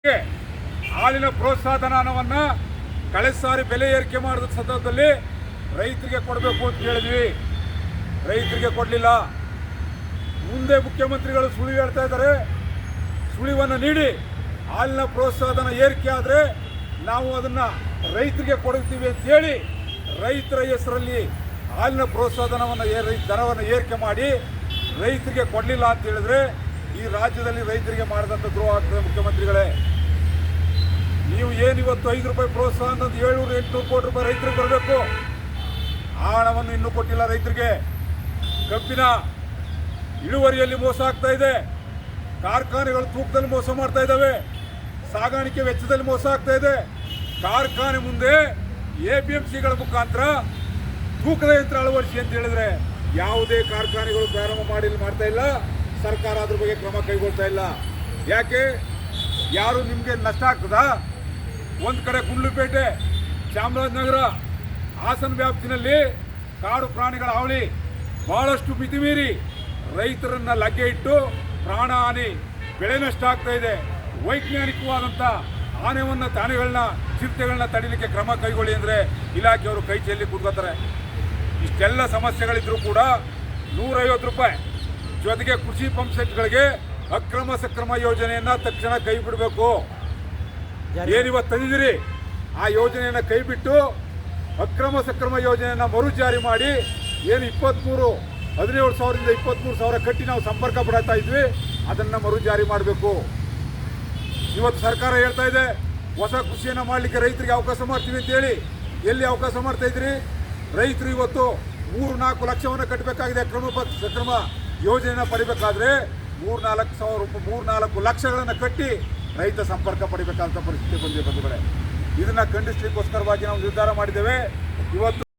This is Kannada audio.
ಹಾಲಿನ ಪ್ರೋತ್ಸಾಹಧನವನ್ನು ಕಳೆದ ಸಾರಿ ಬೆಲೆ ಏರಿಕೆ ಮಾಡಿದ ಸಂದರ್ಭದಲ್ಲಿ ರೈತರಿಗೆ ಕೊಡಬೇಕು ಅಂತ ಕೇಳಿದ್ವಿ. ರೈತರಿಗೆ ಕೊಡಲಿಲ್ಲ. ಮುಂದೆ ಮುಖ್ಯಮಂತ್ರಿಗಳು ಸುಳಿವು ಹೇಳ್ತಾ ಇದ್ದಾರೆ. ಸುಳಿವನ್ನು ನೀಡಿ ಹಾಲಿನ ಪ್ರೋತ್ಸಾಹಧನ ಏರಿಕೆ ಆದರೆ ನಾವು ಅದನ್ನು ರೈತರಿಗೆ ಕೊಡ್ತೀವಿ ಅಂತೇಳಿ ರೈತರ ಹೆಸರಲ್ಲಿ ಹಾಲಿನ ಪ್ರೋತ್ಸಾಹಧನವನ್ನು ದರವನ್ನು ಏರಿಕೆ ಮಾಡಿ ರೈತರಿಗೆ ಕೊಡಲಿಲ್ಲ ಅಂತ ಹೇಳಿದ್ರೆ ಈ ರಾಜ್ಯದಲ್ಲಿ ರೈತರಿಗೆ ಮಾಡಿದಂಥ ದ್ರೋಹ ಆಗ್ತದೆ. ಮುಖ್ಯಮಂತ್ರಿಗಳೇ, ನೀವು ಏನಿವತ್ತು 5 ರೂಪಾಯಿ ಪ್ರೋತ್ಸಾಹ ಅನ್ನೋದು 700-800 ಕೋಟಿ ರೂಪಾಯಿ ರೈತರಿಗೆ ಬರಬೇಕು. ಆ ಹಣವನ್ನು ಇನ್ನೂ ಕೊಟ್ಟಿಲ್ಲ ರೈತರಿಗೆ. ಕಬ್ಬಿನ ಇಳುವರಿಯಲ್ಲಿ ಮೋಸ ಆಗ್ತಾ ಇದೆ. ಕಾರ್ಖಾನೆಗಳು ತೂಕದಲ್ಲಿ ಮೋಸ ಮಾಡ್ತಾ ಇದ್ದಾವೆ. ಸಾಗಾಣಿಕೆ ವೆಚ್ಚದಲ್ಲಿ ಮೋಸ ಆಗ್ತಾ ಇದೆ. ಕಾರ್ಖಾನೆ ಮುಂದೆ APMCಗಳ ಮುಖಾಂತರ ತೂಕದ ಯಂತ್ರ ಅಳವಡಿಸಿ ಅಂತ ಹೇಳಿದ್ರೆ ಯಾವುದೇ ಕಾರ್ಖಾನೆಗಳು ಪ್ರಾರಂಭ ಮಾಡ್ತಾ ಇಲ್ಲ. ಸರ್ಕಾರ ಅದ್ರ ಬಗ್ಗೆ ಕ್ರಮ ಕೈಗೊಳ್ತಾ ಇಲ್ಲ. ಯಾಕೆ? ಯಾರು ನಿಮಗೆ ನಷ್ಟ ಆಗ್ತದಾ? ಒಂದು ಕಡೆ ಗುಂಡ್ಲುಪೇಟೆ, ಚಾಮರಾಜನಗರ, ಹಾಸನ ವ್ಯಾಪ್ತಿನಲ್ಲಿ ಕಾಡು ಪ್ರಾಣಿಗಳ ಹಾವಳಿ ಬಹಳಷ್ಟು ಮಿತಿಮೀರಿ ರೈತರನ್ನ ಲಗ್ಗೆ ಇಟ್ಟು ಪ್ರಾಣ ಹಾನಿ, ಬೆಳೆ ನಷ್ಟ ಆಗ್ತಾ ಇದೆ. ವೈಜ್ಞಾನಿಕವಾದಂಥ ಆನೆಗಳನ್ನ ಚಿರತೆಗಳನ್ನ ತಡಿಲಿಕ್ಕೆ ಕ್ರಮ ಕೈಗೊಳ್ಳಿ ಅಂದರೆ ಇಲಾಖೆಯವರು ಕೈ ಚೆಲ್ಲಿ ಕೂತ್ಕೋತಾರೆ. ಇಷ್ಟೆಲ್ಲ ಸಮಸ್ಯೆಗಳಿದ್ರೂ ಕೂಡ 150 ರೂಪಾಯಿ ಜೊತೆಗೆ ಕೃಷಿ ಪಂಪ್ ಸೆಟ್ಗಳಿಗೆ ಅಕ್ರಮ ಸಕ್ರಮ ಯೋಜನೆಯನ್ನು ತಕ್ಷಣ ಕೈ ಬಿಡಬೇಕು. ಏನಿವತ್ತು ತಂದಿದ್ದೀರಿ ಆ ಯೋಜನೆಯನ್ನು ಕೈ ಬಿಟ್ಟು ಅಕ್ರಮ ಸಕ್ರಮ ಯೋಜನೆಯನ್ನು ಮರು ಜಾರಿ ಮಾಡಿ ಏನು 17,000ರಿಂದ 23,000 ಕಟ್ಟಿ ನಾವು ಸಂಪರ್ಕ ಪಡ್ತಾ ಇದ್ವಿ, ಅದನ್ನು ಮರು ಜಾರಿ ಮಾಡಬೇಕು. ಇವತ್ತು ಸರ್ಕಾರ ಹೇಳ್ತಾ ಇದೆ ಹೊಸ ಕೃಷಿಯನ್ನು ಮಾಡಲಿಕ್ಕೆ ರೈತರಿಗೆ ಅವಕಾಶ ಮಾಡ್ತೀವಿ ಅಂತೇಳಿ. ಎಲ್ಲಿ ಅವಕಾಶ ಮಾಡ್ತಾ ಇದ್ರಿ? ರೈತರು ಇವತ್ತು 3-4 ಲಕ್ಷವನ್ನು ಕಟ್ಟಬೇಕಾಗಿದೆ. ಸಕ್ರಮ ಯೋಜನೆಯನ್ನು ಪಡಿಬೇಕಾದ್ರೆ 3-4 ಲಕ್ಷಗಳನ್ನು ಕಟ್ಟಿ ರೈತ ಸಂಪರ್ಕ ಪಡಿಬೇಕಾದಂಥ ಪರಿಸ್ಥಿತಿ ಬಂದಿದೆ ಬಂಧುಗಳೇ. ಇದನ್ನು ಖಂಡಿಸಲಿಕ್ಕೋಸ್ಕರವಾಗಿ ನಾವು ನಿರ್ಧಾರ ಮಾಡಿದ್ದೇವೆ. ಇವತ್ತು